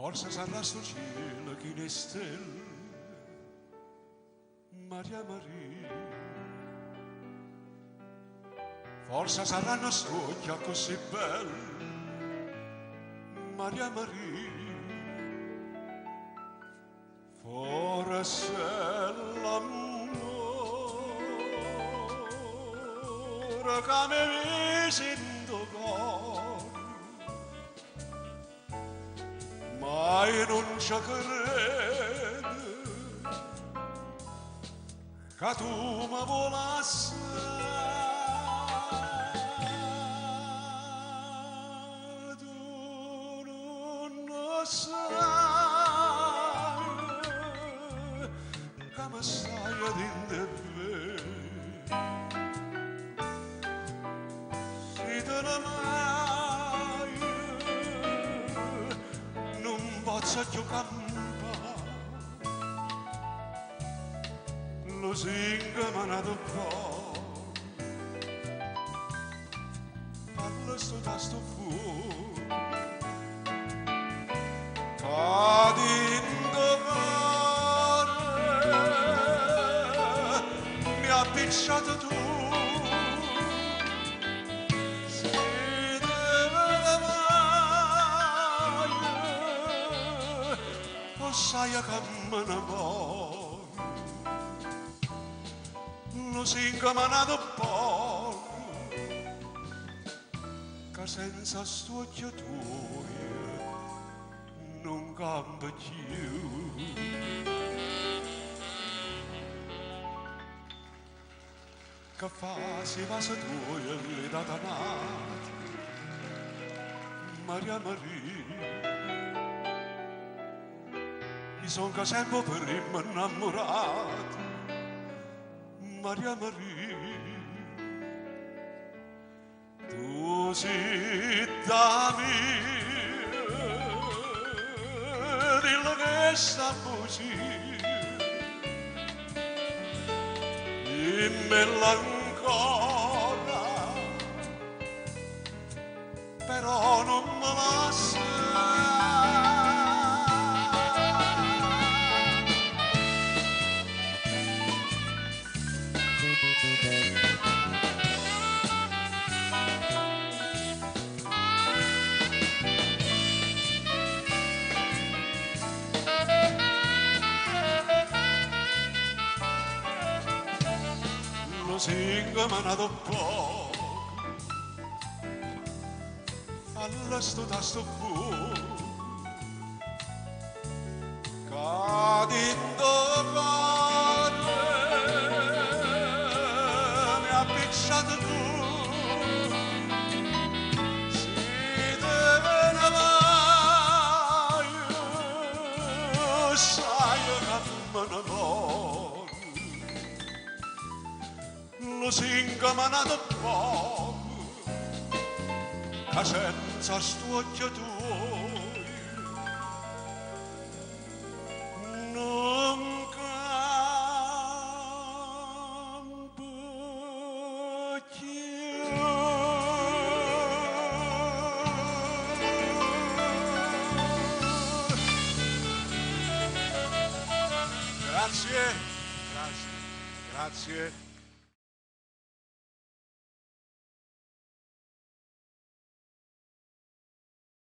Forse sarà sto cielo che ne stelle, Maria Maria. Forse saranno stucchia così belle, Maria Maria. Forse l'amore che mi sento cuore, ma io non ci credo che tu mi volassi. Tu non lo sai che mi stai dentro me. Se te ne vai non posso più campare, lo singa mi ha dato fuori, parla sto tasto fuori, cadendo cuore mi ha picciato tu. Se te ne vai lo sai che me ne voglio, lo singa mi ha dato poco, che senza sto occhio tuo non cambia più. Che fa si va se tu e le data nata, Maria Maria. Io son che sempre prima innamorato, Maria Maria. Tu sei da me, dillo che sta così, dimmelo ancora, però non me la sai. Lo singa mi ha dato poco, alla sto tasto fuori, cadendo cuore mi ha picciato tu. Se te ne vai sai che me ne voglio, lo singa mi ha dato poco, che senza sto occhio tuo non cambia più. Grazie, grazie, grazie.